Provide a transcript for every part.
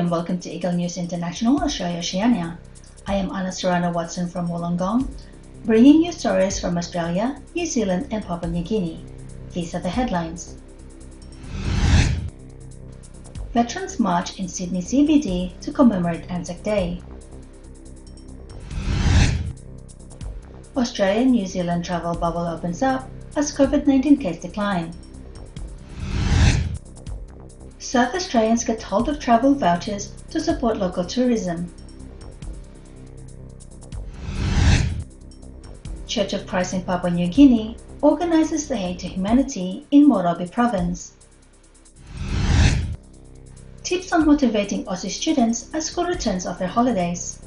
and welcome to Eagle News International, Australia, Oceania. I am Anna Serrano Watson from Wollongong, bringing you stories from Australia, New Zealand and Papua New Guinea. These are the headlines. Veterans march in Sydney CBD to commemorate Anzac Day. Australia-New Zealand travel bubble opens up as COVID-19 case decline. South Australians get hold of travel vouchers to support local tourism. Church of Christ in Papua New Guinea organises the Aid to Humanity in Morobe province. Tips on motivating Aussie students as school returns after holidays.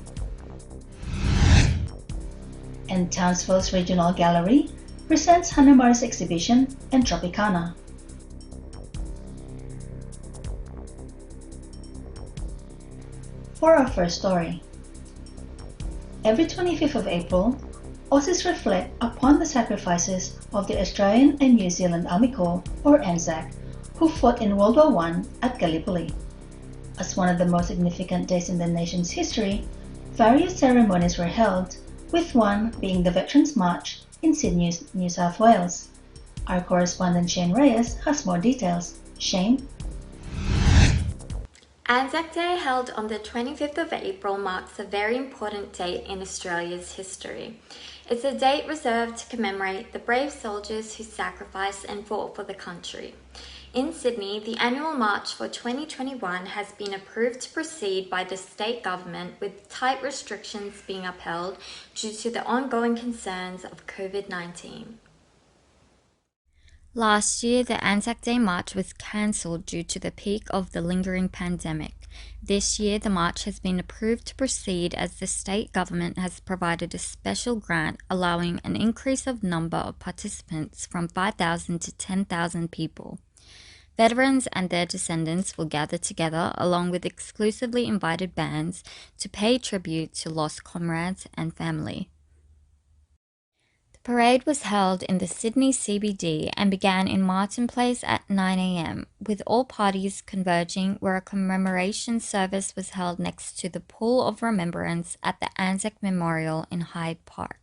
And Townsville's Regional Gallery presents Hannah Murray's exhibition Entropicana. For our first story, every 25th of April, Aussies reflect upon the sacrifices of the Australian and New Zealand Army Corps, or Anzac, who fought in World War I at Gallipoli. As one of the most significant days in the nation's history, various ceremonies were held, with one being the Veterans March in Sydney, New South Wales. Our correspondent Shane Reyes has more details. Shane? Anzac Day, held on the 25th of April, marks a very important date in Australia's history. It's a date reserved to commemorate the brave soldiers who sacrificed and fought for the country. In Sydney, the annual march for 2021 has been approved to proceed by the state government, with tight restrictions being upheld due to the ongoing concerns of COVID-19. Last year, the Anzac Day march was cancelled due to the peak of the lingering pandemic. This year, the march has been approved to proceed as the state government has provided a special grant allowing an increase of number of participants from 5,000 to 10,000 people. Veterans and their descendants will gather together along with exclusively invited bands to pay tribute to lost comrades and family. The parade was held in the Sydney CBD and began in Martin Place at 9 a.m, with all parties converging where a commemoration service was held next to the Pool of Remembrance at the Anzac Memorial in Hyde Park.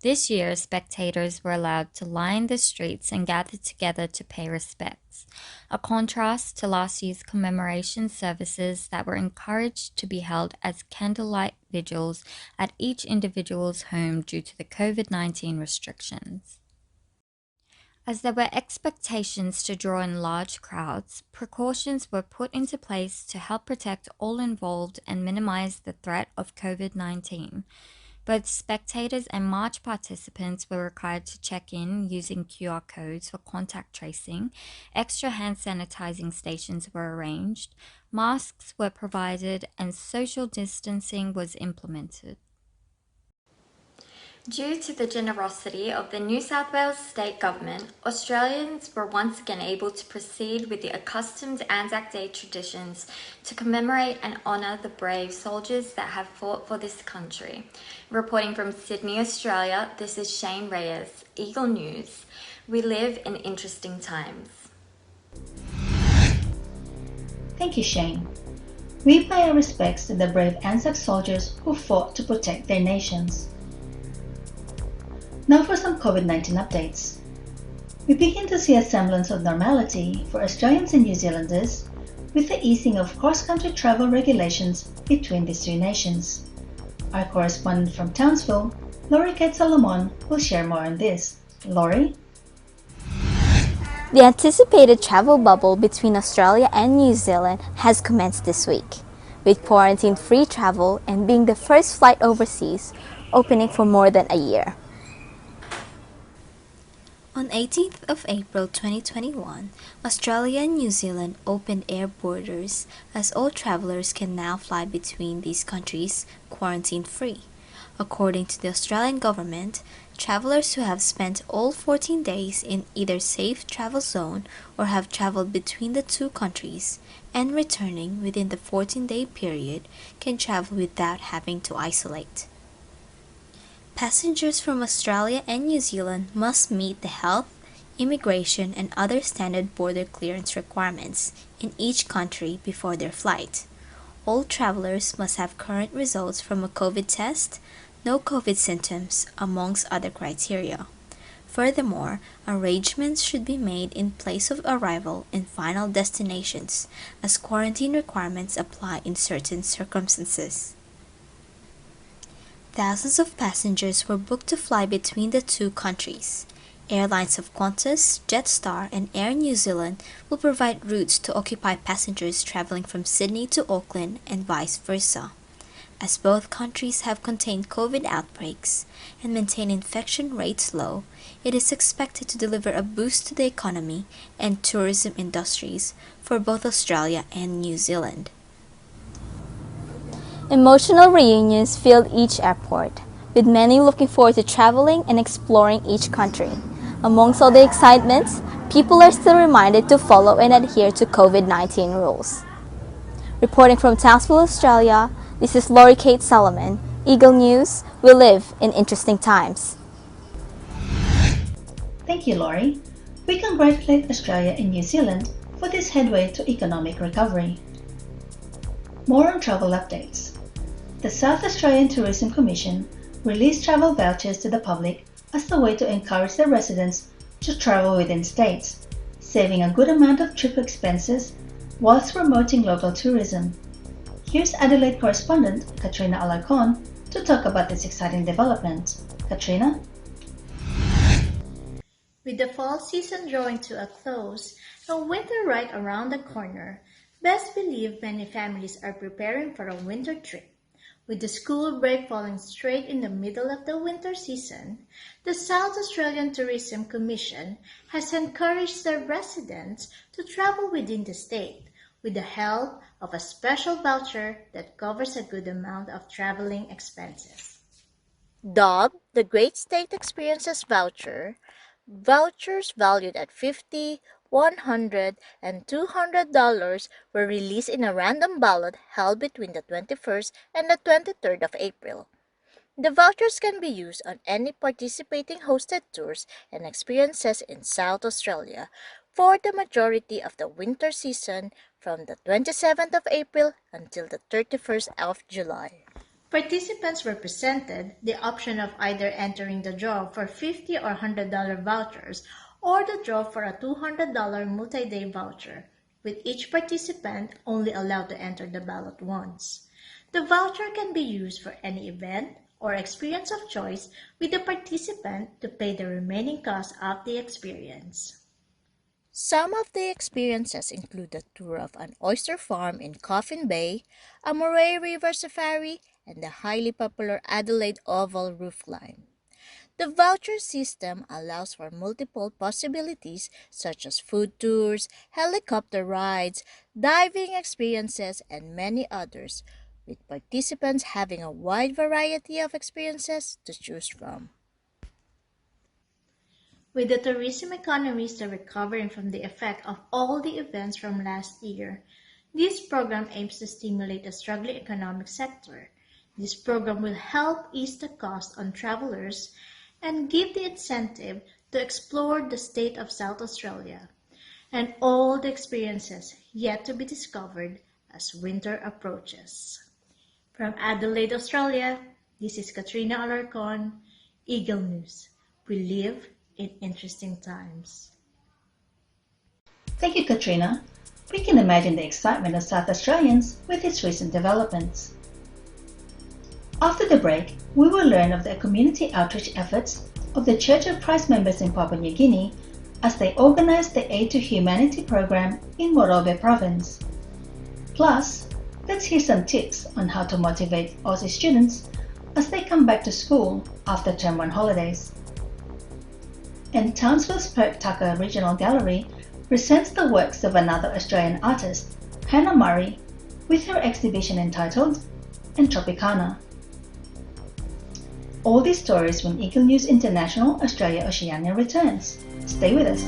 This year, spectators were allowed to line the streets and gather together to pay respects, a contrast to last year's commemoration services that were encouraged to be held as candlelight vigils at each individual's home due to the COVID-19 restrictions. As there were expectations to draw in large crowds, precautions were put into place to help protect all involved and minimize the threat of COVID-19. Both spectators and march participants were required to check in using QR codes for contact tracing, extra hand sanitizing stations were arranged, masks were provided, and social distancing was implemented. Due to the generosity of the New South Wales state government, Australians were once again able to proceed with the accustomed Anzac Day traditions to commemorate and honour the brave soldiers that have fought for this country. Reporting from Sydney, Australia, this is Shane Reyes, Eagle News. We live in interesting times. Thank you, Shane. We pay our respects to the brave Anzac soldiers who fought to protect their nations. Now for some COVID-19 updates. We begin to see a semblance of normality for Australians and New Zealanders with the easing of cross-country travel regulations between these two nations. Our correspondent from Townsville, Laurie Kate Solomon, will share more on this. Laurie? The anticipated travel bubble between Australia and New Zealand has commenced this week, with quarantine-free travel and being the first flight overseas opening for more than a year. On 18th of April 2021, Australia and New Zealand opened air borders as all travellers can now fly between these countries quarantine-free. According to the Australian government, travellers who have spent all 14 days in either safe travel zone or have travelled between the two countries and returning within the 14-day period can travel without having to isolate. Passengers from Australia and New Zealand must meet the health, immigration, and other standard border clearance requirements in each country before their flight. all travelers must have current results from a COVID test, no COVID symptoms, amongst other criteria. Furthermore, arrangements should be made in place of arrival and final destinations, as quarantine requirements apply in certain circumstances. Thousands of passengers were booked to fly between the two countries. Airlines of Qantas, Jetstar, and Air New Zealand will provide routes to occupy passengers traveling from Sydney to Auckland and vice versa. As both countries have contained COVID outbreaks and maintain infection rates low, it is expected to deliver a boost to the economy and tourism industries for both Australia and New Zealand. Emotional reunions filled each airport, with many looking forward to traveling and exploring each country. Amongst all the excitements, people are still reminded to follow and adhere to COVID-19 rules. Reporting from Townsville, Australia, this is Lori Kate Solomon, Eagle News. We live in interesting times. Thank you, Laurie. We congratulate Australia and New Zealand for this headway to economic recovery. More on travel updates. The South Australian Tourism Commission released travel vouchers to the public as the way to encourage their residents to travel within states, saving a good amount of trip expenses whilst promoting local tourism. Here's Adelaide correspondent Katrina Alarcon to talk about this exciting development. Katrina? With the fall season drawing to a close and winter right around the corner, best believe many families are preparing for a winter trip. With the school break falling straight in the middle of the winter season, the South Australian Tourism Commission has encouraged their residents to travel within the state with the help of a special voucher that covers a good amount of traveling expenses. Dubbed the Great State Experiences Voucher, vouchers valued at $50, $100, and $200 were released in a random ballot held between the 21st and the 23rd of April. The vouchers can be used on any participating hosted tours and experiences in South Australia for the majority of the winter season from the 27th of April until the 31st of July. Participants were presented the option of either entering the draw for $50 or $100 vouchers or the draw for a $200 multi-day voucher, with each participant only allowed to enter the ballot once. The voucher can be used for any event or experience of choice, with the participant to pay the remaining cost of the experience. Some of the experiences include the tour of an oyster farm in Coffin Bay, a Morobe River safari, and the highly popular Adelaide Oval roof climb. The voucher system allows for multiple possibilities such as food tours, helicopter rides, diving experiences, and many others, with participants having a wide variety of experiences to choose from. With the tourism economy still recovering from the effect of all the events from last year, this program aims to stimulate the struggling economic sector. This program will help ease the cost on travelers and give the incentive to explore the state of South Australia and all the experiences yet to be discovered as winter approaches. From Adelaide, Australia, this is Katrina Alarcon, Eagle News. We live in interesting times. Thank you, Katrina. We can imagine the excitement of South Australians with its recent developments. After the break, we will learn of the community outreach efforts of the Church of Christ members in Papua New Guinea as they organize the Aid to Humanity program in Morobe province. Plus, let's hear some tips on how to motivate Aussie students as they come back to school after Term 1 holidays. And Townsville's Perk Tucker Regional Gallery presents the works of another Australian artist, Hannah Murray, with her exhibition entitled Entropicana. All these stories when Eagle News International Australia Oceania returns. Stay with us.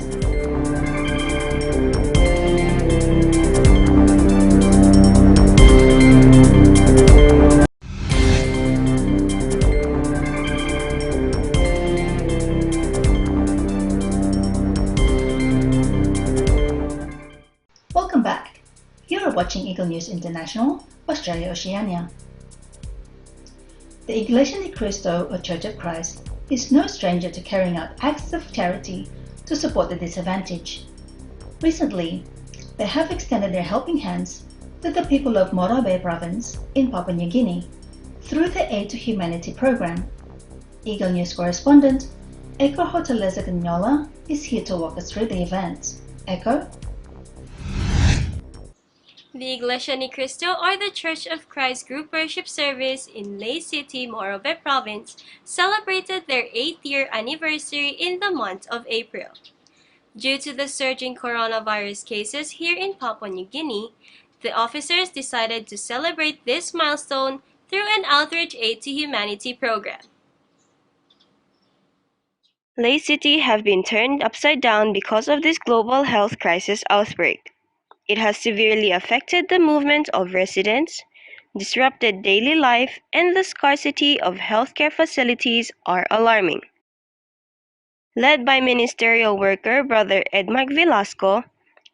Welcome back. You are watching Eagle News International. Australia Oceania. The Iglesia Ni Cristo, or Church of Christ, is no stranger to carrying out acts of charity to support the disadvantaged. Recently, they have extended their helping hands to the people of Morobe province in Papua New Guinea through the Aid to Humanity program. Eagle News correspondent Echo Hoteleza Canyola is here to walk us through the event. Echo? The Iglesia Ni Cristo, or the Church of Christ group worship service in Ley City, Morobe province, celebrated their 8th-year anniversary in the month of April. Due to the surging coronavirus cases here in Papua New Guinea, the officers decided to celebrate this milestone through an outreach Aid to Humanity program. Ley City have been turned upside down because of this global health crisis outbreak. It has severely affected the movement of residents, disrupted daily life, and the scarcity of healthcare facilities are alarming. Led by ministerial worker Brother Edmarc Velasco,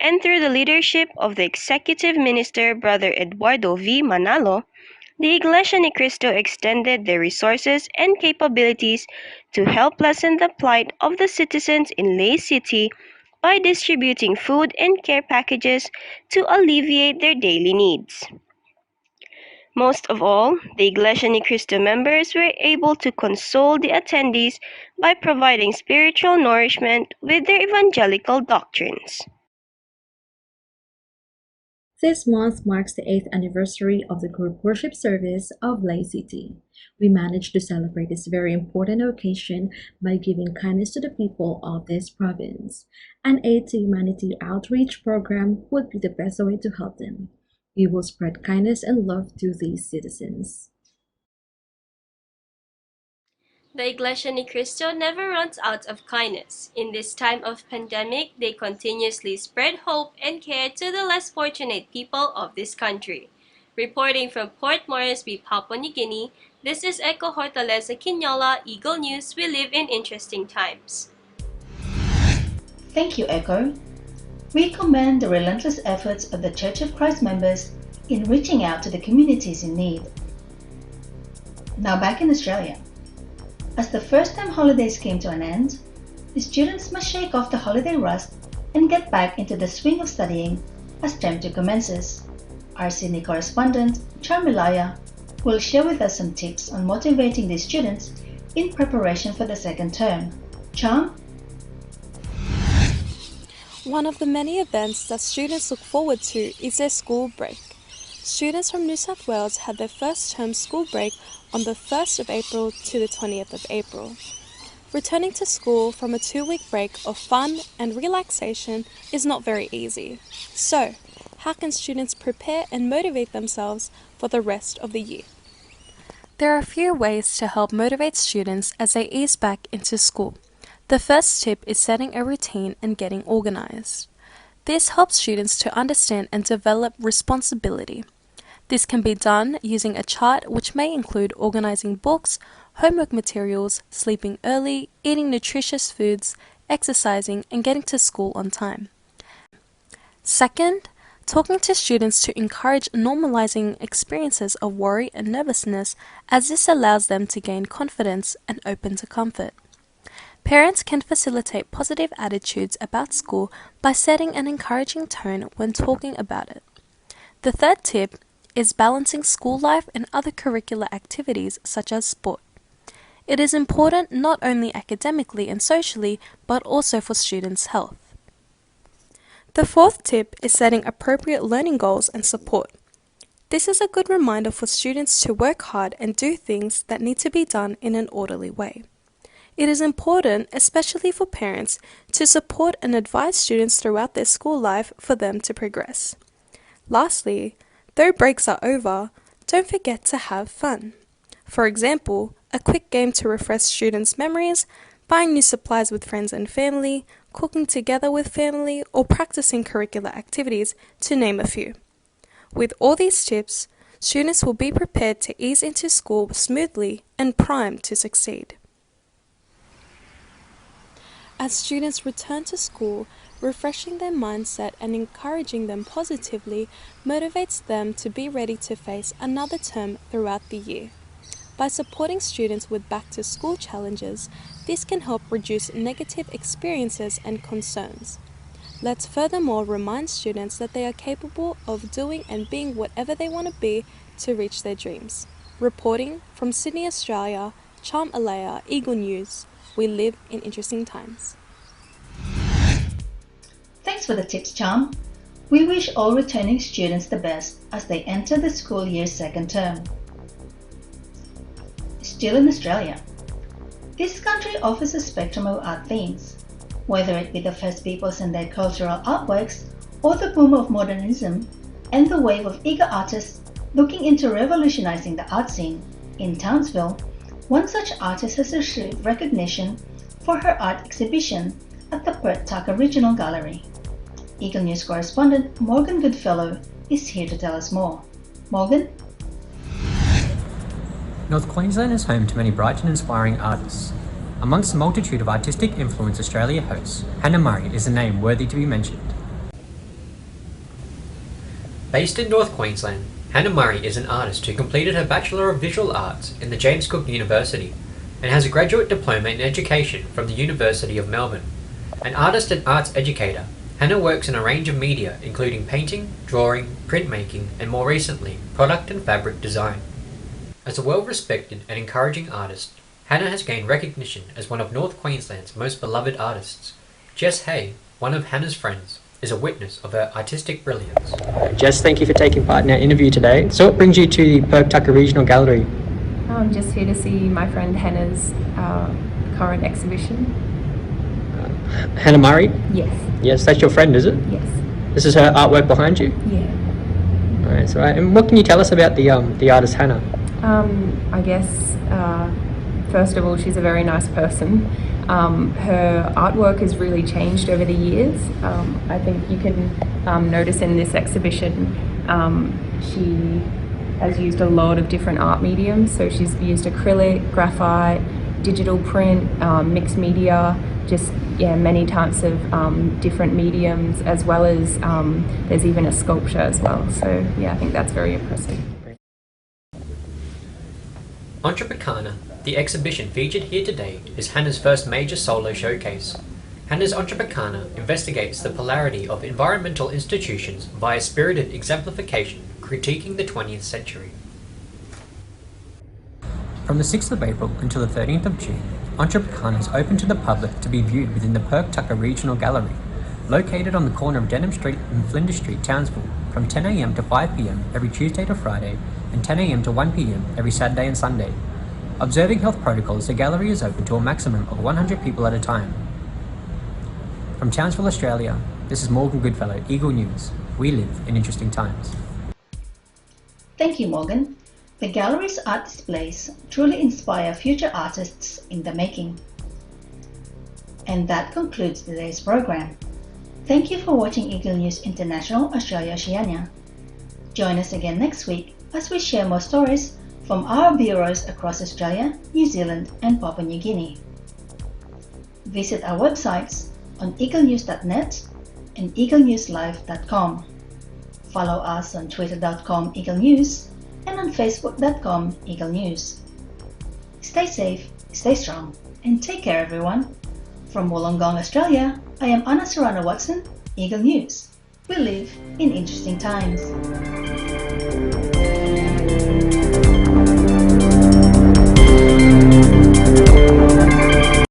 and through the leadership of the Executive Minister Brother Eduardo V. Manalo, the Iglesia Ni Cristo extended their resources and capabilities to help lessen the plight of the citizens in Ley City by distributing food and care packages to alleviate their daily needs. Most of all, the Iglesia Ni Cristo members were able to console the attendees by providing spiritual nourishment with their evangelical doctrines. This month marks the 8th anniversary of the group worship service of Ley City. We managed to celebrate this very important occasion by giving kindness to the people of this province. An Aid to Humanity outreach program would be the best way to help them. We will spread kindness and love to these citizens. The Iglesia Ni Cristo never runs out of kindness. In this time of pandemic, they continuously spread hope and care to the less fortunate people of this country. Reporting from Port Moresby, Papua New Guinea, this is Echo Hortaleza Quinola, Eagle News. We live in interesting times. Thank you, Echo. We commend the relentless efforts of the Church of Christ members in reaching out to the communities in need. Now back in Australia. As the first-term holidays came to an end, the students must shake off the holiday rust and get back into the swing of studying as Term 2 commences. Our Sydney correspondent, Charmilaya, will share with us some tips on motivating the students in preparation for the second term. Charm? One of the many events that students look forward to is their school break. Students from New South Wales had their first term school break on the 1st of April to the 20th of April. Returning to school from a 2-week break of fun and relaxation is not very easy. So, how can students prepare and motivate themselves for the rest of the year? There are a few ways to help motivate students as they ease back into school. The first tip is setting a routine and getting organized. This helps students to understand and develop responsibility. This can be done using a chart which may include organizing books, homework materials, sleeping early, eating nutritious foods, exercising, and getting to school on time. Second, talking to students to encourage normalizing experiences of worry and nervousness, as this allows them to gain confidence and open to comfort. Parents can facilitate positive attitudes about school by setting an encouraging tone when talking about it. The third tip is balancing school life and other curricular activities such as sport. It is important not only academically and socially, but also for students' health. The fourth tip is setting appropriate learning goals and support. This is a good reminder for students to work hard and do things that need to be done in an orderly way. It is important, especially for parents, to support and advise students throughout their school life for them to progress. Lastly, though breaks are over, don't forget to have fun. For example, a quick game to refresh students' memories, buying new supplies with friends and family, cooking together with family, or practicing curricular activities, to name a few. With all these tips, students will be prepared to ease into school smoothly and primed to succeed. As students return to school, Refreshing their mindset and encouraging them positively motivates them to be ready to face another term throughout the year. By supporting students with back-to-school challenges, this can help reduce negative experiences and concerns. Let's furthermore remind students that they are capable of doing and being whatever they want to be to reach their dreams. Reporting from Sydney, Australia, Charm Alea, Eagle News. We live in interesting times. Thanks for the tips, Charm. We wish all returning students the best as they enter the school year's second term. Still in Australia, this country offers a spectrum of art themes, whether it be the First Peoples and their cultural artworks, or the boom of modernism and the wave of eager artists looking into revolutionizing the art scene. In Townsville, one such artist has received recognition for her art exhibition at the Perth Tucker Regional Gallery. Eagle News correspondent Morgan Goodfellow is here to tell us more. Morgan? North Queensland is home to many bright and inspiring artists. Amongst the multitude of artistic influence Australia hosts, Hannah Murray is a name worthy to be mentioned. Based in North Queensland, Hannah Murray is an artist who completed her Bachelor of Visual Arts in the James Cook University and has a graduate diploma in education from the University of Melbourne. An artist and arts educator, Hannah works in a range of media including painting, drawing, printmaking, and more recently, product and fabric design. As a well-respected and encouraging artist, Hannah has gained recognition as one of North Queensland's most beloved artists. Jess Hay, one of Hannah's friends, is a witness of her artistic brilliance. Jess, thank you for taking part in our interview today. So what brings you to the Perth Tucker Regional Gallery? I'm just here to see my friend Hannah's current exhibition. Hannah Murray? Yes. Yes, that's your friend, is it? Yes. This is her artwork behind you? Yeah. Alright, so and what can you tell us about the artist Hannah? I guess first of all, she's a very nice person. Her artwork has really changed over the years. I think you can notice in this exhibition she has used a lot of different art mediums. So she's used acrylic, graphite, digital print, mixed media, just many types of different mediums, as well as there's even a sculpture as well. So I think that's very impressive. Entropicana, the exhibition featured here today, is Hannah's first major solo showcase. Hannah's Entropicana investigates the polarity of environmental institutions via spirited exemplification, critiquing the 20th century. From the 6th of April until the 13th of June, Entropicana is open to the public to be viewed within the Perth Tucker Regional Gallery, located on the corner of Denham Street and Flinders Street, Townsville, from 10 a.m. to 5 p.m. every Tuesday to Friday, and 10 a.m. to 1 p.m. every Saturday and Sunday. Observing health protocols, the gallery is open to a maximum of 100 people at a time. From Townsville, Australia, this is Morgan Goodfellow, Eagle News. We live in interesting times. Thank you, Morgan. The gallery's art displays truly inspire future artists in the making. And that concludes today's program. Thank you for watching Eagle News International Australia Oceania. Join us again next week as we share more stories from our bureaus across Australia, New Zealand, and Papua New Guinea. Visit our websites on eaglenews.net and eaglenewslive.com. Follow us on twitter.com/eaglenews and on facebook.com/eaglenews. Stay safe, stay strong, and take care, everyone. From Wollongong, Australia, I am Anna Serrano Watson, Eagle News. We live in interesting times.